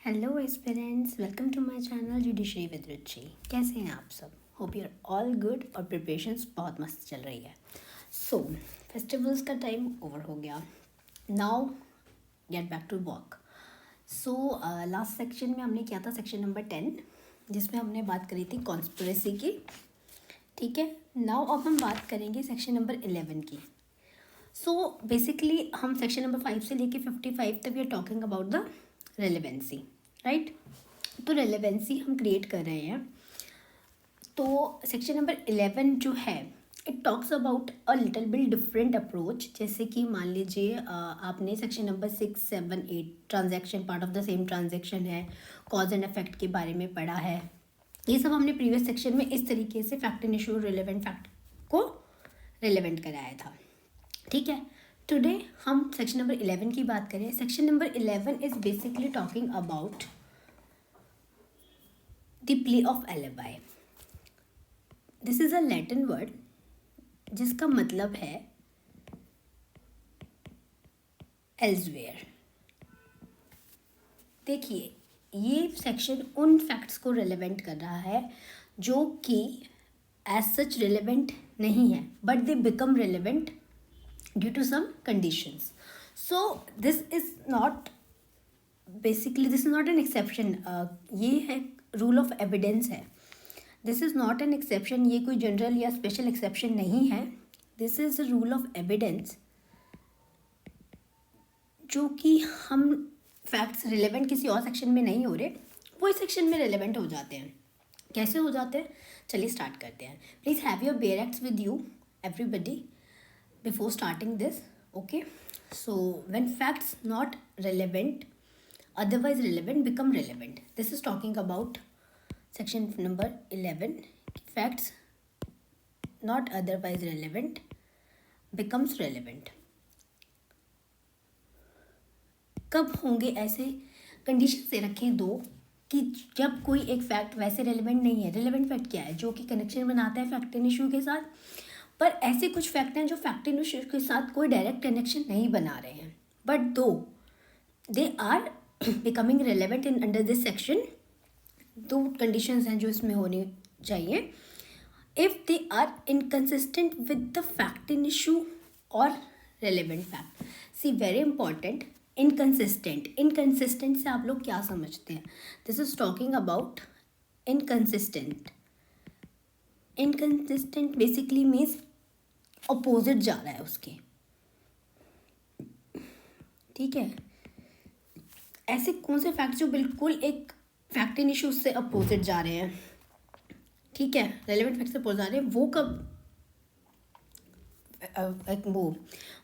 Hello aspirants, welcome to my channel judiciary with Ruchi. कैसे हैं आप सब? Hope you are all good और प्रिपरेशंस बहुत मस्त चल रही है। सो फेस्टिवल्स का टाइम ओवर हो गया, now get back to work. So last section में हमने किया था सेक्शन नंबर 10, जिसमें हमने बात करी थी कॉन्स्पिरेसी की। ठीक है, नाउ अब हम बात करेंगे सेक्शन नंबर 11 की। सो बेसिकली हम सेक्शन नंबर 5 से लेके 55 तक we are talking about the relevancy, right. तो रेलेवेंसी हम क्रिएट कर रहे हैं। तो सेक्शन नंबर 11 जो है, it talks about a little bit different approach. जैसे कि मान लीजिए आपने section number 6, 7, 8 transaction, part of the same transaction है, कॉज एंड इफेक्ट के बारे में पढ़ा है। ये सब हमने प्रीवियस सेक्शन में इस तरीके से fact and issue, relevant fact को रिलेवेंट कराया था। ठीक है, टुडे हम सेक्शन नंबर 11 की बात करें। Section number 11 is basically talking about the plea of alibi. This is a Latin word जिसका मतलब है एल्सवेयर। देखिए, ये सेक्शन उन फैक्ट्स को रिलेवेंट कर रहा है जो कि एज सच रिलेवेंट नहीं है, but they become relevant due to some conditions. So this is not an exception. ये है rule of evidence है। This is not an exception, ये कोई जनरल या स्पेशल एक्सेप्शन नहीं है। This is a rule of evidence जो कि हम फैक्ट्स रिलेवेंट किसी और सेक्शन में नहीं हो रहे, वो इस सेक्शन में रिलेवेंट हो जाते हैं। कैसे हो जाते हैं, चलिए स्टार्ट करते हैं। Please have your bear acts with you everybody before starting this. Okay, so when facts not relevant, otherwise relevant, become relevant. This is talking about section number 11. Facts not otherwise relevant becomes relevant. कब होंगे ऐसे condition से रखें दो कि जब कोई एक फैक्ट वैसे रेलिवेंट नहीं है। रेलिवेंट फैक्ट क्या है? जो कि कनेक्शन बनाता है फैक्ट एंड इशू के साथ, पर ऐसे कुछ फैक्ट हैं जो फैक्ट एंड इशू के साथ कोई डायरेक्ट कनेक्शन नहीं बना रहे हैं, but though they are becoming relevant in under this section. दो कंडीशंस हैं जो इसमें होनी चाहिए। If they are inconsistent with the fact and issue और relevant fact. See very important, inconsistent से आप लोग क्या समझते हैं? This is talking about inconsistent. Inconsistent basically means opposite जा रहा है उसके। ठीक है, ऐसे कौन से फैक्ट जो बिल्कुल एक फैक्ट एंड इशू से अपोजिट जा रहे हैं, ठीक है, रेलेवेंट फैक्ट से अपोजिट जा रहे हैं,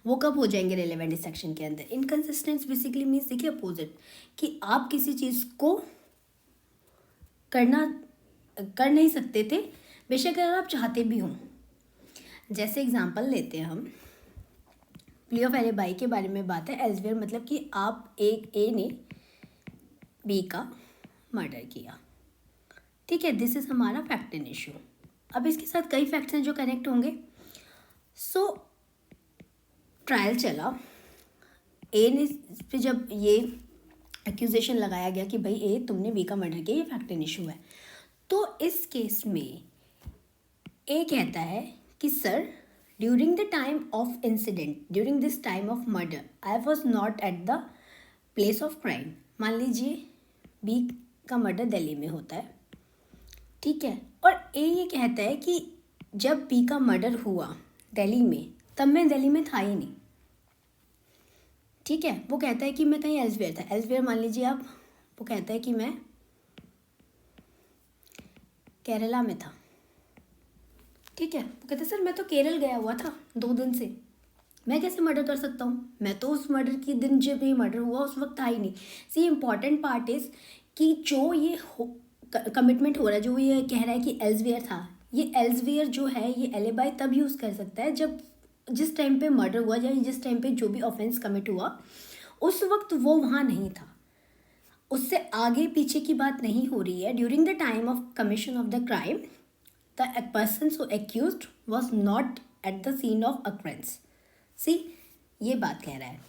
वो कब हो जाएंगे रेलेवेंट इस सेक्शन के अंदर? इनकन्सिस्टेंस बेसिकली मीन्स, देखिए, अपोजिट, कि आप किसी चीज़ को कर नहीं सकते थे बेशक अगर आप चाहते भी हों। जैसे एग्जांपल लेते हैं हम, प्ले ऑफ एलिबाई के बारे में बात है। एल्सवेयर मतलब कि आप ए ने बी का मर्डर किया, ठीक है, दिस इज हमारा फैक्ट एंड इशू। अब इसके साथ कई फैक्ट्स हैं जो कनेक्ट होंगे। सो ट्रायल चला, ए ने इस पे जब ये एक्यूजेशन लगाया गया कि भाई ए तुमने बी का मर्डर किया, ये फैक्ट एंड इशू है, तो इस केस में ए कहता है कि sir, during the time of incident, during this time of murder, I was not at the place of crime. मान लीजिए बी का मर्डर दिल्ली में होता है, ठीक है, और ए ये कहता है कि जब बी का मर्डर हुआ दिल्ली में, तब मैं दिल्ली में था ही नहीं। ठीक है, वो कहता है कि मैं कहीं एल्सवेयर था। एल्सवेयर मान लीजिए आप, वो कहता है कि मैं केरला में था, ठीक है। वो कहते सर मैं तो केरल गया हुआ था 2 दिन से, मैं कैसे मर्डर कर सकता हूँ? मैं तो उस मर्डर की दिन जब ये मर्डर हुआ उस वक्त था ही नहीं। सी इम्पॉर्टेंट पार्ट इज़ कि जो ये कमिटमेंट हो रहा है, जो ये कह रहा है कि एल्सवेयर था, ये एल्सवेयर जो है ये एलिबाई तब यूज़ कर सकता है जब जिस टाइम पे मर्डर हुआ या जिस टाइम पे जो भी ऑफेंस कमिट हुआ उस वक्त वो वहाँ नहीं था। उससे आगे पीछे की बात नहीं हो रही है। During the time of commission of the crime, the person so accused was not at the scene of occurrence. See, ये बात कह रहा है।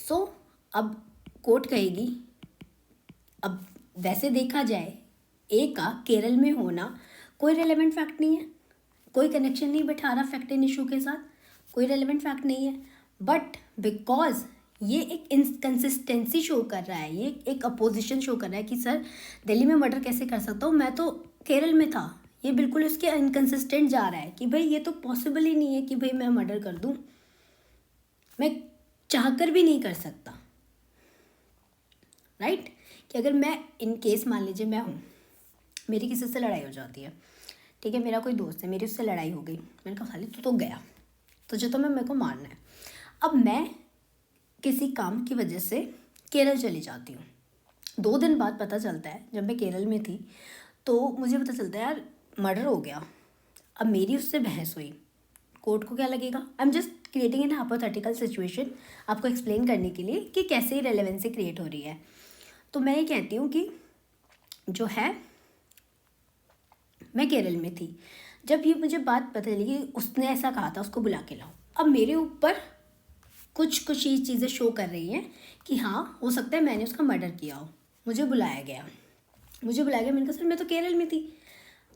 So अब कोर्ट कहेगी अब वैसे देखा जाए ए का केरल में होना कोई रेलेवेंट फैक्ट नहीं है, कोई कनेक्शन नहीं बैठा रहा फैक्ट इन इशू के साथ, कोई रेलेवेंट फैक्ट नहीं है, बट बिकॉज ये एक इनकन्सिस्टेंसी शो कर रहा है, ये एक अपोजिशन शो कर रहा है कि सर दिल्ली में मर्डर कैसे कर सकता हूँ, मैं तो केरल में था, ये बिल्कुल उसके इनकन्सिस्टेंट जा रहा है कि भाई ये तो पॉसिबल ही नहीं है कि भाई मैं मर्डर कर दूँ, मैं चाहकर भी नहीं कर सकता, राइट। कि अगर मैं इन केस मान लीजिए मैं हूँ, मेरी किसी से लड़ाई हो जाती है, ठीक है, मेरा कोई दोस्त है, मेरी उससे लड़ाई हो गई, मैंने कहा साले तू तो गया, तुझे तो मेरे को मारना है। अब मैं किसी काम की वजह से केरल चली जाती हूँ, 2 दिन बाद पता चलता है, जब मैं केरल में थी तो मुझे पता चलता है यार मर्डर हो गया। अब मेरी उससे बहस हुई, कोर्ट को क्या लगेगा? I am just creating an hypothetical situation आपको एक्सप्लेन करने के लिए कि कैसे रेलेवेंसी क्रिएट हो रही है। तो मैं ये कहती हूँ कि जो है मैं केरल में थी, जब ये मुझे बात पता चली कि उसने ऐसा कहा था, उसको बुला के लाओ, अब मेरे ऊपर कुछ ही चीज़ें शो कर रही हैं कि हाँ हो सकता है मैंने उसका मर्डर किया हो, मुझे बुलाया गया, मैंने कहा सर मैं तो केरल में थी,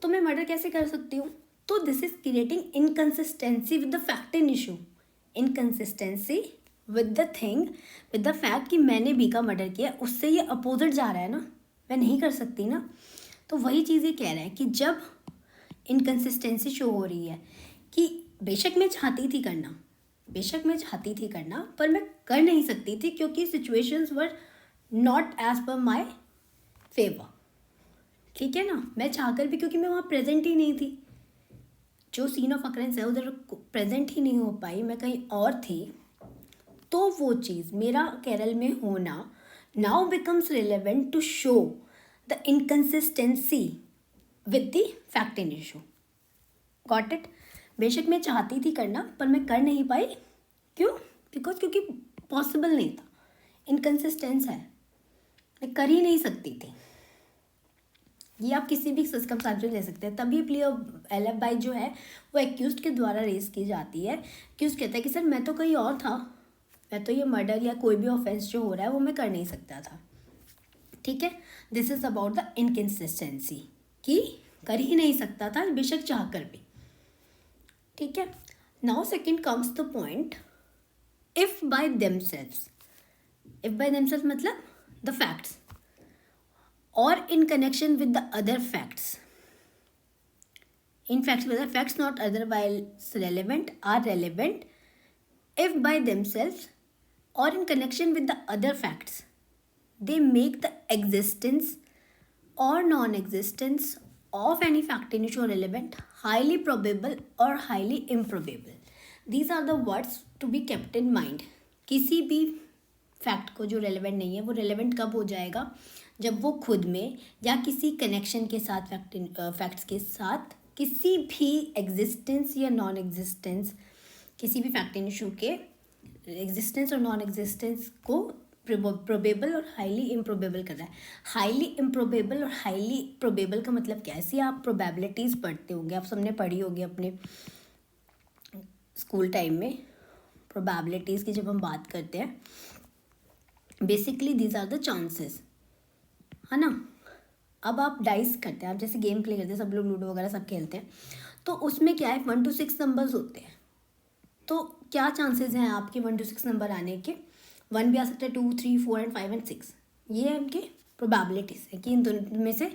तो मैं मर्डर कैसे कर सकती हूँ? तो this is creating inconsistency with the fact in issue, inconsistency with the thing, with the fact कि मैंने बी का मर्डर किया, उससे ये अपोजिट जा रहा है ना, मैं नहीं कर सकती ना। तो वही चीज़ ये कह रहा है कि जब इनकन्सिस्टेंसी शो हो रही है कि बेशक मैं चाहती थी करना, पर मैं कर नहीं सकती थी क्योंकि situations were not as per my favour, ठीक है ना, मैं चाहकर भी, क्योंकि मैं वहाँ प्रेजेंट ही नहीं थी, जो सीन ऑफ अकरेंस है उधर प्रेजेंट ही नहीं हो पाई, मैं कहीं और थी, तो वो चीज़ मेरा केरल में होना now becomes relevant to show the inconsistency with the fact in issue. Got it? बेशक मैं चाहती थी करना पर मैं कर नहीं पाई, क्यों? क्योंकि पॉसिबल नहीं था, इनकन्सिस्टेंस है, मैं कर ही नहीं सकती थी। ये आप किसी भी सर्कमस्टेंस में ले सकते हैं। तभी प्ले एलिबी जो है वो एक्यूज्ड के द्वारा रेज की जाती है। एक्यूज्ड कहता है कि सर मैं तो कहीं और था, मैं तो ये मर्डर या कोई भी ऑफेंस जो हो रहा है वो मैं कर नहीं सकता था, ठीक है। This is about the inconsistency कि कर ही नहीं सकता था बेशक चाह कर भी, ठीक है। Now second comes the point, if by themselves मतलब the facts or in connection with the other facts. In fact, whether facts not otherwise relevant are relevant if by themselves or in connection with the other facts they make the existence or non-existence of any fact in issue relevant, highly probable or highly improbable. These are the words to be kept in mind. किसी भी fact को जो relevant नहीं है वो relevant कब हो जाएगा? जब वो खुद में या किसी कनेक्शन के साथ फैक्ट्स के साथ किसी भी एग्जिस्टेंस या नॉन एग्जिस्टेंस, किसी भी फैक्ट इन इशू के एग्जिस्टेंस और नॉन एग्जिस्टेंस को प्रोबेबल और हाईली इम्प्रोबेबल कर रहा है। हाईली इम्प्रोबेबल और हाईली प्रोबेबल का मतलब क्या है? ऐसे आप प्रोबेबिलिटीज़ पढ़ते होंगे, आप सबने पढ़ी होगी अपने स्कूल टाइम में। प्रोबेबिलिटीज़ की जब हम बात करते हैं, basically these are the chances, है ना। अब आप डाइस करते हैं, आप जैसे गेम प्ले करते हैं, सब लोग लूडो वगैरह सब खेलते हैं, तो उसमें क्या है 1 to 6 नंबर्स होते हैं। तो क्या चांसेस हैं आपके 1 to 6 नंबर आने के? 1 भी आ सकता है, 2, 3, 4 एंड 5 एंड 6, ये है उनके प्रोबेबिलिटीज़ है कि इन दोनों में से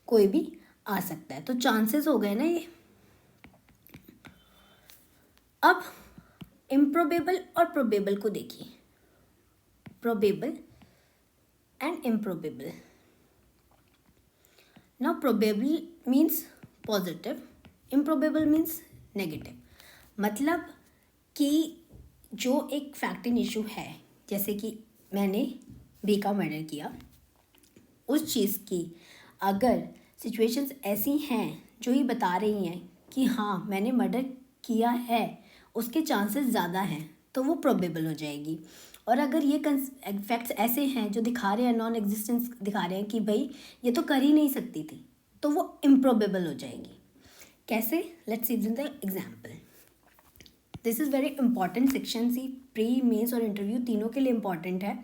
कोई भी आ सकता है। तो चांसेस हो गए ना ये। अब इम्प्रोबेबल और प्रोबेबल को देखिए, probable and improbable. Now probable means positive, improbable means negative. मतलब कि जो एक फैक्ट इन इशू है, जैसे कि मैंने बी का मर्डर किया, उस चीज़ की अगर सिचुएशंस ऐसी हैं जो ये बता रही हैं कि हाँ मैंने मर्डर किया है, उसके चांसेस ज़्यादा हैं, तो वो प्रोबेबल हो जाएगी। और अगर ये फैक्ट्स ऐसे हैं जो दिखा रहे हैं, नॉन एग्जिस्टेंस दिखा रहे हैं कि भाई ये तो कर ही नहीं सकती थी, तो वो इम्प्रोबेबल हो जाएगी। कैसे? Let's see the example. This is very important section, see pre, mains और इंटरव्यू तीनों के लिए इम्पॉर्टेंट है।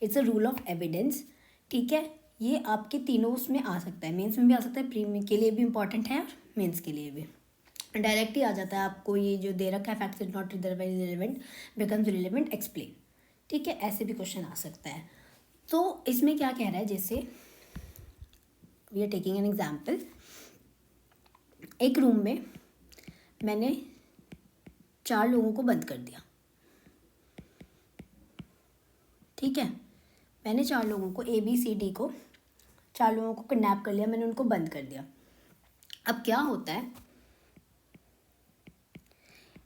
It's a rule of evidence, ठीक है। ये आपके तीनों उसमें आ सकता है, मेंस में भी आ सकता है, प्री के लिए भी इम्पॉर्टेंट है और मेंस के लिए भी डायरेक्ट ही आ जाता है आपको। ये जो दे रखा है facts is not relevant becomes relevant explain, ठीक है, ऐसे भी क्वेश्चन आ सकता है। तो इसमें क्या कह रहा है, जैसे we are taking an example, एक रूम में मैंने 4 लोगों को बंद कर दिया, ठीक है, मैंने 4 लोगों को ABCD को 4 लोगों को किडनैप कर लिया, मैंने उनको बंद कर दिया। अब क्या होता है,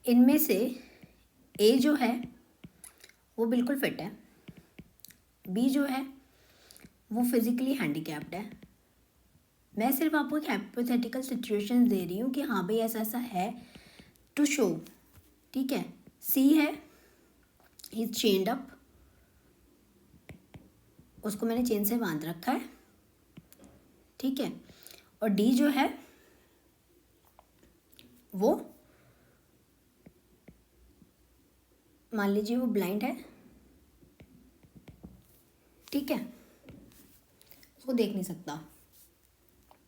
इनमें से A जो है वो बिल्कुल फिट है, B जो है वो फिजिकली हैंडीकैप्ड है। मैं सिर्फ आपको एक हाइपोथेटिकल सिचुएशन दे रही हूँ कि हाँ भाई ऐसा ऐसा है टू शो, ठीक है। C है, ही इज चेन्ड अप, उसको मैंने चेन से बांध रखा है, ठीक है। और D जो है वो मान लीजिए वो ब्लाइंड है, ठीक है, उसको देख नहीं सकता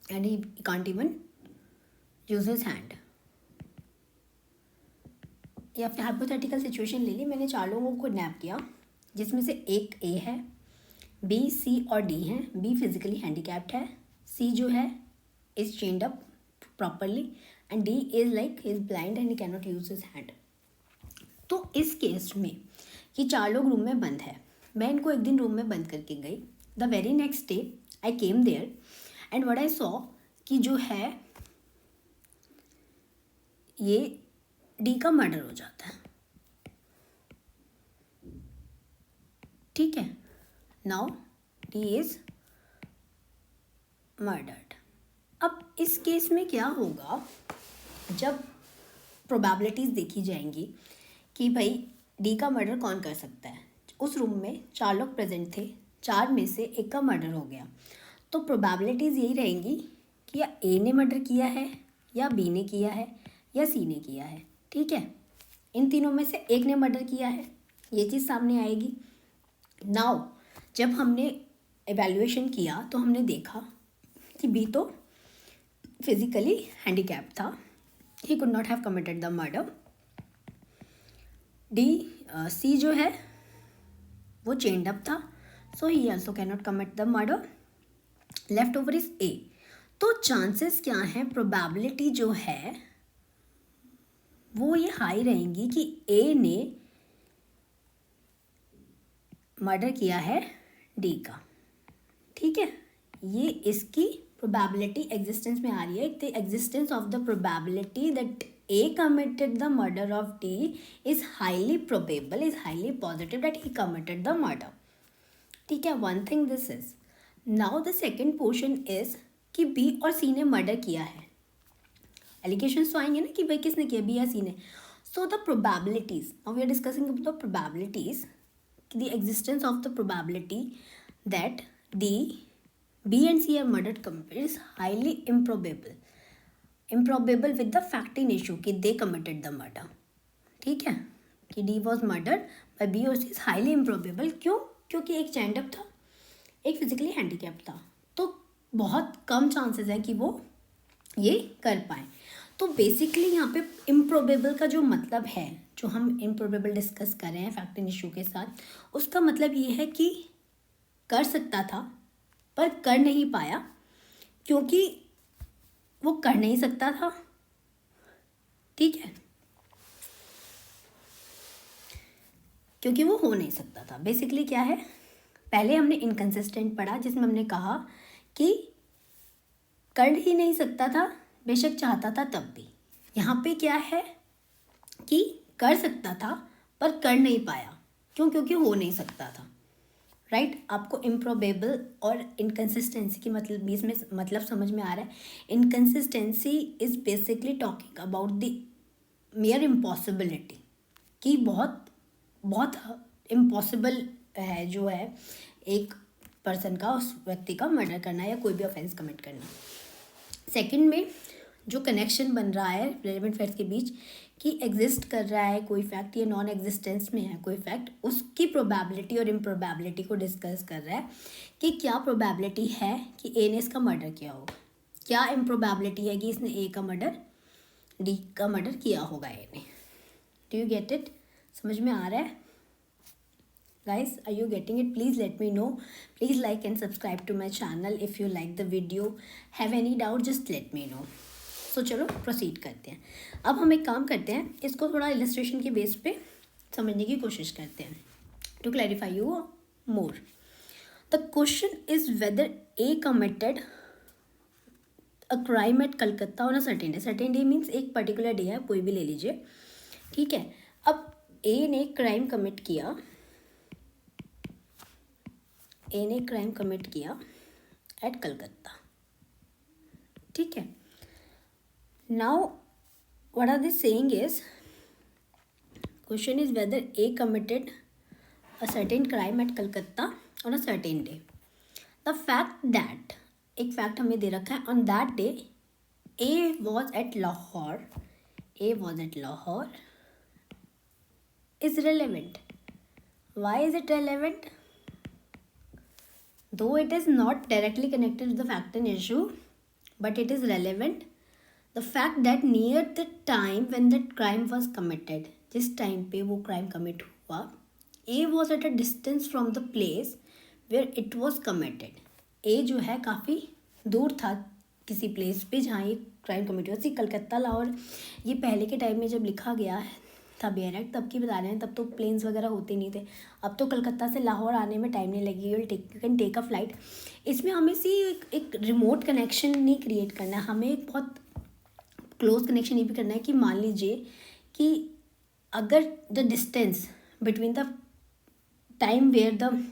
and he can't even use his hand. या फिर हाइपोथेटिकल सिचुएशन ले ली, मैंने 4 लोगों को किडनैप किया जिसमें से एक A है, B, C और D हैं। B फिजिकली हैंडीकैप्ड है, C जो है is chained up properly and D is like he is blind and he can not use his hand. तो इस केस में ये 4 लोग रूम में बंद है, मैं इनको एक दिन रूम में बंद करके गई। The very next day I came there and what I saw कि जो है ये D का मर्डर हो जाता है, ठीक है। Now D is murdered. अब इस केस में क्या होगा, जब प्रोबेबिलिटीज़ देखी जाएंगी कि भाई D का मर्डर कौन कर सकता है। उस रूम में 4 लोग प्रेजेंट थे, 4 में से एक का मर्डर हो गया, तो प्रोबेबिलिटीज़ यही रहेंगी कि या A ने मर्डर किया है, या B ने किया है, या C ने किया है, ठीक है। इन तीनों में से एक ने मर्डर किया है, ये चीज़ सामने आएगी। नाउ जब हमने एवेल्युएशन किया तो हमने देखा कि B तो फिजिकली हैंडीकैप था, he could not have committed the murder. C जो है वो चेन्ड अप था, so he also can not commit the murder. Left over is A। तो चांसेस क्या हैं, प्रोबेबिलिटी जो है वो ये हाई रहेंगी कि A ने मर्डर किया है D का, ठीक है। ये इसकी प्रोबेबिलिटी एग्जिस्टेंस में आ रही है, the existence of the probability that A committed the murder of D is highly probable, is highly positive that he committed the murder, ठीक है। one thing this is, now the second portion is कि B और C ने murder किया है। Allegations तो आएंगे ना कि भाई किसने किया, B या C ने। so the probabilities, now we are discussing about the probabilities, the existence of the probability that B and C are murdered is highly improbable with the fact in issue कि they committed the murder, ठीक है, कि D was murdered by B और C is highly improbable। क्यों? क्योंकि एक चैंड up था, एक फिजिकली हैंडीकैप था, तो बहुत कम चांसेस है कि वो ये कर पाए। तो बेसिकली यहाँ पे इम्प्रोबेबल का जो मतलब है, जो हम इम्प्रोबेबल डिस्कस कर रहे हैं फैक्ट इन इशू के साथ, उसका मतलब ये है कि कर सकता था पर कर नहीं पाया, क्योंकि वो कर नहीं सकता था, ठीक है, क्योंकि वो हो नहीं सकता था। बेसिकली क्या है, पहले हमने इनकंसिस्टेंट पढ़ा जिसमें हमने कहा कि कर ही नहीं सकता था बेशक चाहता था तब भी। यहाँ पे क्या है कि कर सकता था पर कर नहीं पाया, क्यों? क्योंकि हो नहीं सकता था, राइट। आपको इम्प्रोबेबल और इनकंसिस्टेंसी की मतलब बीच में मतलब समझ में आ रहा है। Inconsistency is basically talking about the mayor impossibility, कि बहुत बहुत इम्पॉसिबल है जो है एक पर्सन का, उस व्यक्ति का मर्डर करना या कोई भी ऑफेंस कमिट करना। सेकंड में जो कनेक्शन बन रहा है रिलेवेंट फैक्ट्स के बीच कि एग्जिस्ट कर रहा है कोई फैक्ट या नॉन एग्जिस्टेंस में है कोई फैक्ट, उसकी प्रोबेबिलिटी और इम्प्रोबेबिलिटी को डिस्कस कर रहा है कि क्या प्रोबेबिलिटी है कि ए ने इसका मर्डर किया होगा, क्या इम्प्रोबेबिलिटी है कि इसने ए का मर्डर डी का मर्डर किया होगा ए ने। Do you get it? समझ में आ रहा है guys? Are you getting it? Please let me know. Please like and subscribe to my channel if you like the video. Have any doubt, just let me know. So चलो proceed करते हैं। अब हम एक काम करते हैं, इसको थोड़ा इलस्ट्रेशन के बेस पे समझने की कोशिश करते हैं to clarify you more. The question is whether A committed a crime at Calcutta on a certain day. Certain day means एक पर्टिकुलर डे है, कोई भी ले लीजिए, ठीक है। अब ए ने क्राइम कमिट किया, ए ने क्राइम कमिट किया एट कलकत्ता, ठीक है। Now what are they saying is, question is whether A committed a certain crime at Calcutta on a certain day. The fact that, एक फैक्ट हमें दे रखा है, on that day A was at Lahore, A was at Lahore is relevant. Why is it relevant? Though it is not directly connected to the fact and issue, but it is relevant. The fact that near the time when that crime was committed, जिस time पे वो crime commit हुआ, A was at a distance from the place where it was committed. A जो है काफ़ी दूर था किसी प्लेस पे जहाँ ये क्राइम कमिट हुआ। सी कलकत्ता लाहौर ये पहले के टाइम में जब लिखा गया है था बेयर एक्ट, तब की बता रहे हैं, तब तो प्लेन्स वगैरह होते नहीं थे। अब तो कलकत्ता से लाहौर आने में टाइम नहीं लगेगी, you can take a flight. इसमें हमें एक रिमोट कनेक्शन नहीं क्रिएट करना है, हमें एक बहुत क्लोज कनेक्शन ये भी करना है कि मान लीजिए कि अगर the distance between the time where the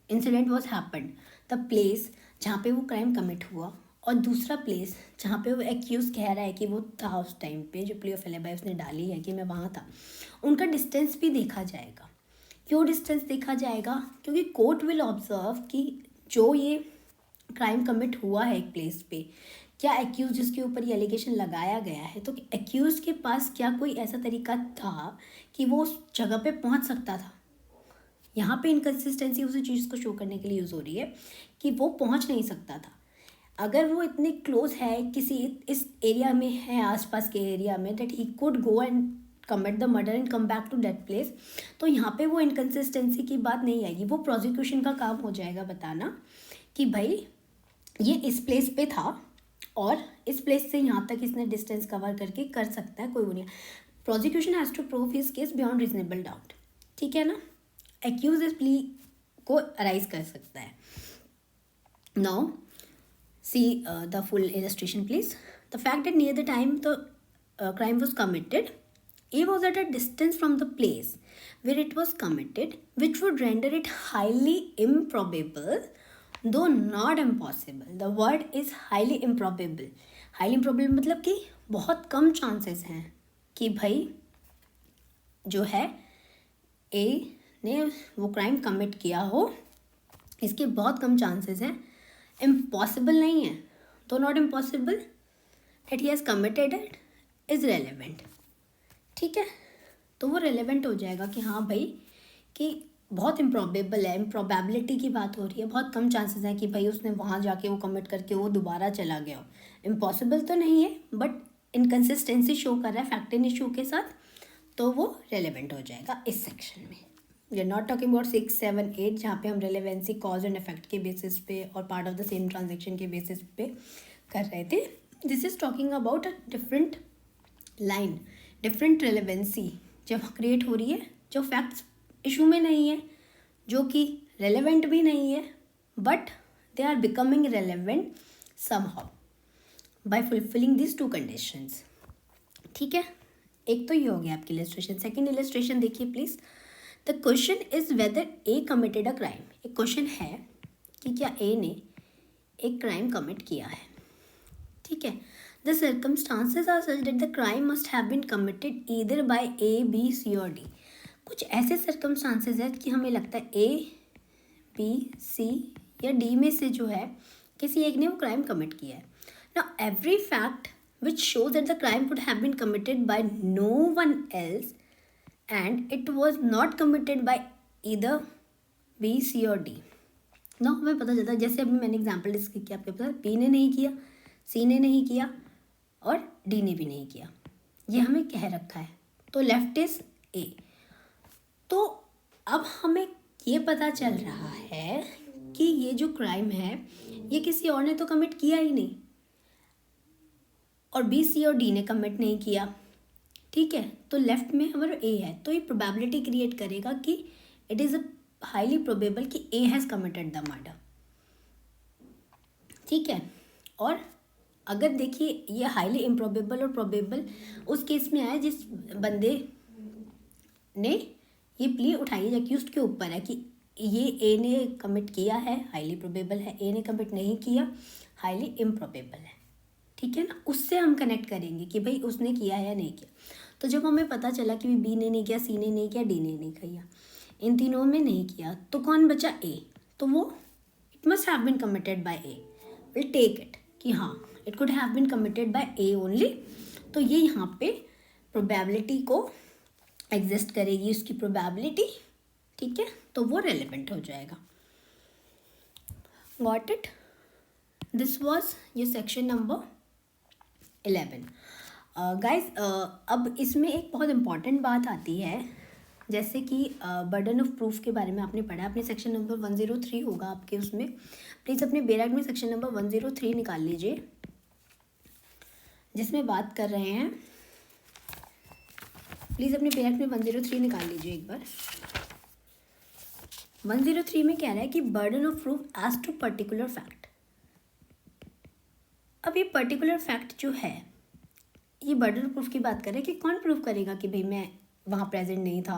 incident was happened, the place जहाँ पे वो क्राइम कमिट हुआ और दूसरा प्लेस जहाँ पे वो एक्यूज कह रहा है कि वो था उस टाइम पे, जो प्ली ऑफ एलिबाई उसने डाली है कि मैं वहाँ था, उनका डिस्टेंस भी देखा जाएगा। क्यों डिस्टेंस देखा जाएगा? क्योंकि कोर्ट विल ऑब्जर्व कि जो ये क्राइम कमिट हुआ है एक प्लेस पे, क्या एक्यूज जिसके ऊपर ये एलिगेशन लगाया गया है, तो एक्यूज के पास क्या कोई ऐसा तरीका था कि वो उस जगह पे पहुँच सकता था। यहाँ पे इनकन्सिस्टेंसी उसी चीज़ को शो करने के लिए यूज़ हो रही है कि वो पहुँच नहीं सकता था। अगर वो इतने क्लोज है किसी इस एरिया में है, आसपास के एरिया में, that he could go and commit the murder and come back to that place, तो यहाँ पे वो इनकन्सिस्टेंसी की बात नहीं आएगी। वो प्रोसिक्यूशन का काम हो जाएगा बताना कि भाई ये इस प्लेस पे था और इस प्लेस से यहाँ तक इसने डिस्टेंस कवर करके कर सकता है, कोई वो नहीं। Prosecution has to prove his case beyond reasonable doubt, ठीक है ना। एक्यूज इस प्ली को अराइज कर सकता है। Now see the full illustration please. The fact that near the time the crime was committed, A was at a distance from the place where it was committed, which would render it highly improbable though not impossible. The word is highly improbable. Highly improbable मतलब कि बहुत कम chances हैं कि भाई जो है A ने वो क्राइम कमिट किया हो, इसके बहुत कम चांसेस हैं। इम्पॉसिबल नहीं है, तो not impossible, that he has committed it is relevant, ठीक है। तो वो रेलेवेंट हो जाएगा कि हाँ भाई कि बहुत इम्प्रॉबेबल है, इम्प्रॉबेबिलिटी की बात हो रही है, बहुत कम चांसेस हैं कि भाई उसने वहाँ जाके वो कमिट करके वो दोबारा चला गया हो। इम्पॉसिबल तो नहीं है, बट इनकन्सिस्टेंसी शो कर रहा है फैक्ट एंड इशू के साथ, तो वो रेलेवेंट हो जाएगा इस सेक्शन में। We are not talking about 6, 7, 8 जहाँ पे हम रेलेवेंसी कॉज एंड इफेक्ट के बेसिस पे और part of the same transaction के बेसिस पे कर रहे थे। This is talking about a different line, different relevancy जब क्रिएट हो रही है, जो फैक्ट्स इशू में नहीं है, जो कि रेलेवेंट भी नहीं है, but they are becoming relevant somehow by fulfilling this 2 conditions, ठीक है। एक तो ये हो गया आपकी इलस्ट्रेशन। सेकेंड इलस्ट्रेशन देखिए please. The question is whether A committed a crime. एक क्वेश्चन है कि क्या ए ने एक क्राइम कमिट किया है, ठीक है। The circumstances are such that the crime must have been committed either by A, B, C और डी। कुछ ऐसे सर्कमस्टांसेस है कि हमें लगता है ए, बी, सी या डी में से जो है किसी एक ने वो क्राइम कमिट किया है। Now every fact which shows that the crime would have been committed by no one else and it was not committed by either B, C और D. ना हमें पता चलता है, जैसे अभी मैंने एग्जाम्पल डिस्कस किया, आपके पता बी ने नहीं किया, सी ने नहीं किया और डी ने भी नहीं किया, ये हमें कह रखा है, तो लेफ्ट इज ए. तो अब हमें ये पता चल रहा है कि ये जो क्राइम है ये किसी और ने तो कमिट किया ही नहीं और बी, सी और डी ने कमिट नहीं किया. ठीक है, तो लेफ्ट में हमारा ए है, तो ये प्रोबेबिलिटी क्रिएट करेगा कि इट इज़ हाईली प्रोबेबल कि A has committed the murder. ठीक है, और अगर देखिए ये हाईली इम्प्रोबेबल और प्रोबेबल उस केस में आया जिस बंदे ने ये प्ली उठाई है, एक्यूज्ड के ऊपर है कि ये ए ने कमिट किया है, हाईली प्रोबेबल है, ए ने कमिट नहीं किया, हाईली इम्प्रोबेबल है. ठीक है ना, उससे हम कनेक्ट करेंगे कि भाई उसने किया या नहीं किया. तो जब हमें पता चला कि बी ने नहीं किया, सी ने नहीं किया, डी ने नहीं किया, इन तीनों में नहीं किया, तो कौन बचा? ए. तो वो it must have been committed by A. Will take it कि हाँ it could have been committed by A only. तो ये यहाँ पे प्रोबेबिलिटी को एग्जिस्ट करेगी, उसकी प्रोबेबिलिटी. ठीक है, तो वो रेलिवेंट हो जाएगा. Got it? दिस वॉज ये सेक्शन नंबर 11. गाइज अब इसमें एक बहुत इम्पॉर्टेंट बात आती है, जैसे कि बर्डन ऑफ प्रूफ के बारे में आपने पढ़ा, अपने सेक्शन नंबर 103 होगा आपके, उसमें प्लीज़ अपने बेरैक में सेक्शन नंबर 103 निकाल लीजिए, जिसमें बात कर रहे हैं. प्लीज़ अपने बेरैक में 103 निकाल लीजिए एक बार. 103 में कह रहा है कि burden of proof as to particular fact. अब ये पर्टिकुलर फैक्ट जो है, ये बर्डन ऑफ प्रूफ की बात कर रहे हैं कि कौन प्रूफ करेगा कि भाई मैं वहाँ प्रेजेंट नहीं था.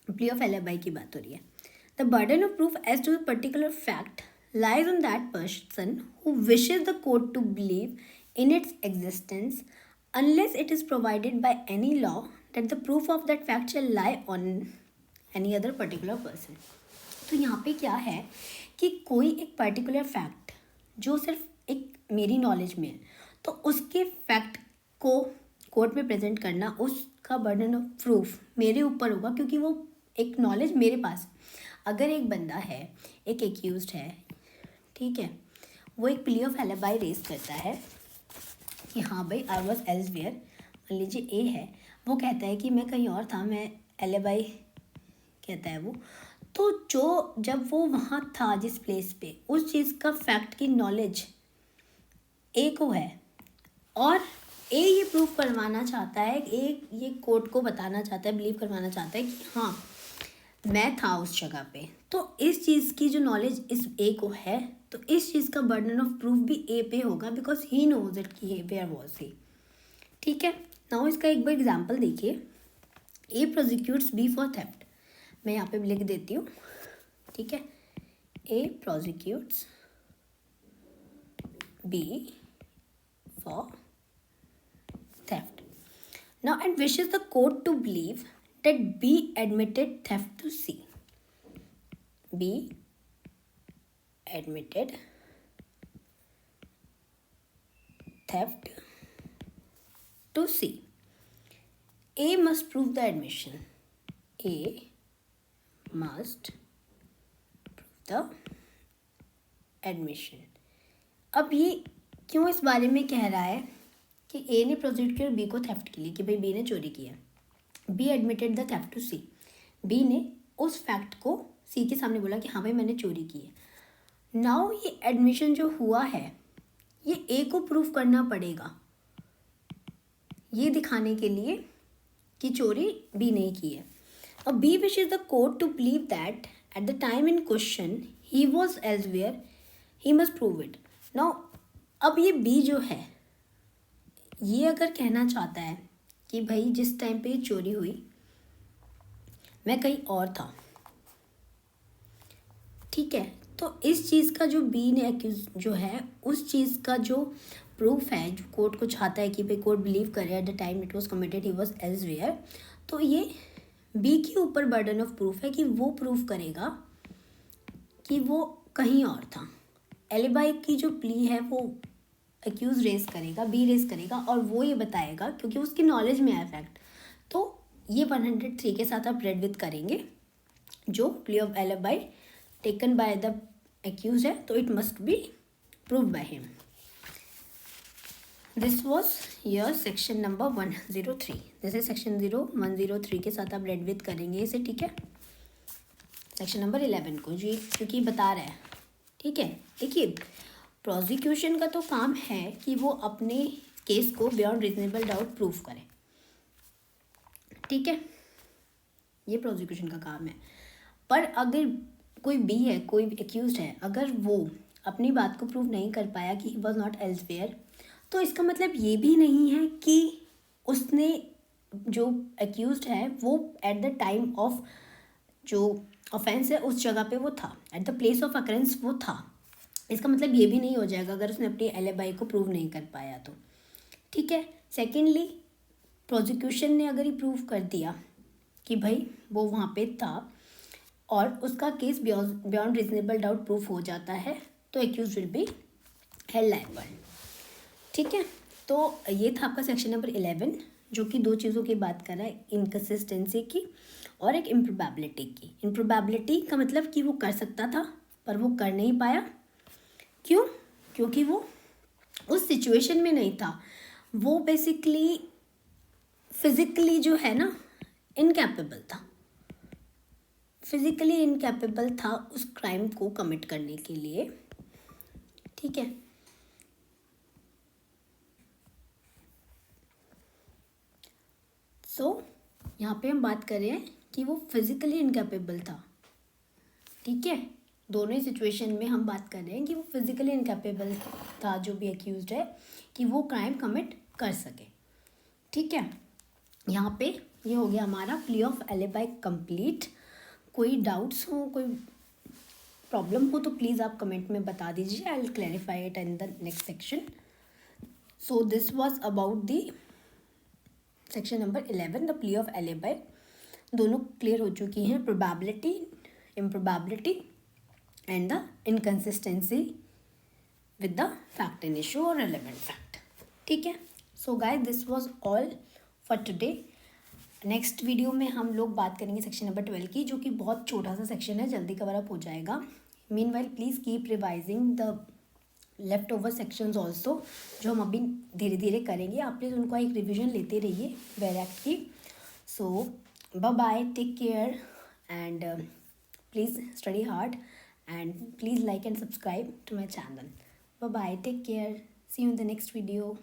प्ली ऑफ एलिबाई की बात हो रही है. The burden of proof as to the particular fact lies on that person who wishes the court to believe in its existence unless it is provided by any law that the proof of that fact shall lie on any other particular person. तो यहाँ पे क्या है कि कोई एक particular fact जो सिर्फ एक मेरी नॉलेज में है, तो उसके फैक्ट को कोर्ट में प्रेजेंट करना, उसका बर्डन ऑफ प्रूफ मेरे ऊपर होगा, क्योंकि वो एक नॉलेज मेरे पास. अगर एक बंदा है, एक एक्यूज्ड है, ठीक है, वो एक प्ली ऑफ एलिबाई रेज करता है कि हाँ भाई आई वॉज एल्सवेयर, मान लीजिए ए है, वो कहता है कि मैं कहीं और था, मैं एलिबाई कहता है वो, तो जो जब वो वहाँ था जिस प्लेस पे, उस चीज़ का फैक्ट की नॉलेज ए को है और ए ये प्रूफ करवाना चाहता है, ए ये कोर्ट को बताना चाहता है, बिलीव करवाना चाहता है कि हाँ मैं था उस जगह पे, तो इस चीज़ की जो नॉलेज इस ए को है, तो इस चीज़ का बर्डन ऑफ प्रूफ भी ए पे होगा, बिकॉज ही नोज इट कि वेयर वॉज ही. ठीक है, नाउ इसका एक बार एग्जाम्पल देखिए. A prosecutes B for theft. मैं यहाँ पे लिख देती हूँ. ठीक है, A prosecutes B for theft. Now and wishes the court to believe that B admitted theft to C. B admitted theft to C. A must prove the admission. A must prove the admission. अब ये क्यों इस बारे में कह रहा है कि ए ने प्रोसिक्यूट किया बी को थेफ्ट के लिए कि भाई बी ने चोरी किया. B admitted the theft to C. B ने उस फैक्ट को सी के सामने बोला कि हाँ भाई मैंने चोरी की है. नाउ ये एडमिशन जो हुआ है ये ए को प्रूफ करना पड़ेगा, ये दिखाने के लिए कि चोरी बी ने की है. अब B wishes the court to believe that at the time in question he was elsewhere, he must prove it. Now अब ये बी जो है ये अगर कहना चाहता है कि भाई जिस टाइम पे चोरी हुई मैं कहीं और था, ठीक है, तो इस चीज़ का जो बी ने एक्यूज जो है उस चीज़ का जो प्रूफ है, जो कोर्ट को चाहता है कि भाई कोर्ट बिलीव करे eight the time it was committed he was elsewhere, तो ये बी के ऊपर बर्डन ऑफ प्रूफ है कि वो प्रूफ करेगा कि वो कहीं और था. एलिबाई की जो प्ली है वो एक्यूज रेस करेगा, बी रेस करेगा और वो ये बताएगा क्योंकि उसकी नॉलेज में है फैक्ट, तो ये 103 के साथ आप रेड विथ करेंगे जो plea of alibi taken by the accused है, तो it must be prove by him. This was your section number 103। जैसे सेक्शन 103 के साथ आप रेड विथ करेंगे इसे, ठीक है। सेक्शन नंबर 11 को जी क्योंकि बता रहा है, ठीक है। देखिए प्रोसिक्यूशन का तो काम है कि वो अपने केस को बियॉन्ड रीजनेबल डाउट प्रूव करे, ठीक है, ये प्रोसिक्यूशन का काम है। पर अगर कोई बी है, कोई एक्यूज है, अगर वो अपनी बात को प्रूव नहीं कर पाया कि ही वॉज नॉट एल्सवेयर, तो इसका मतलब ये भी नहीं है कि उसने जो एक्यूज है वो एट द टाइम ऑफ जो ऑफेंस है उस जगह पे वो था, at the place of occurrence वो था। इसका मतलब ये भी नहीं हो जाएगा अगर उसने अपनी एलिबाई को प्रूव नहीं कर पाया तो, ठीक है। सेकेंडली प्रोसिक्यूशन ने अगर ही प्रूव कर दिया कि भाई वो वहाँ पे था और उसका case beyond reasonable doubt proof हो जाता है, तो accused will be held liable, ठीक है। तो ये था आपका सेक्शन नंबर 11 जो कि दो चीज़ों की बात कर रहा है, इनकन्सिस्टेंसी की और एक इम्प्रोबेबिलिटी की। इम्प्रोबेबिलिटी का मतलब कि वो कर सकता था पर वो कर नहीं पाया, क्यों? क्योंकि वो उस सिचुएशन में नहीं था, वो बेसिकली फिजिकली जो है ना इनकैपेबल था, फिजिकली इनकैपेबल था उस क्राइम को कमिट करने के लिए, ठीक है। सो यहाँ पे हम बात कर रहे हैं कि वो फिजिकली इनकैपेबल था, ठीक है। दोनों ही सिचुएशन में हम बात कर रहे हैं कि वो फिजिकली इनकैपेबल था जो भी एक्यूज्ड है कि वो क्राइम कमिट कर सके, ठीक है। यहाँ पे ये हो गया हमारा प्ले ऑफ एलिबाई कंप्लीट। कोई डाउट्स हो, कोई प्रॉब्लम हो तो प्लीज़ आप कमेंट में बता दीजिए, I will clarify it in the next section. So this was about the section number 11 the plea of alibi. दोनों क्लियर हो चुकी हैं, probability, improbability and the inconsistency with the fact in issue और relevant fact, ठीक है। So guys this was all for today. Next video में हम लोग बात करेंगे सेक्शन नंबर 12 की, जो कि बहुत छोटा सा सेक्शन है, जल्दी कवर अप हो जाएगा। Meanwhile please keep revising the left over sections also, जो हम अभी धीरे धीरे करेंगे। आप प्लीज़ उनको एक रिविजन लेते रहिए वेर एक्ट की। So bye bye, take care and please study hard and please like and subscribe to my channel. Bye bye, take care, see you in the next video.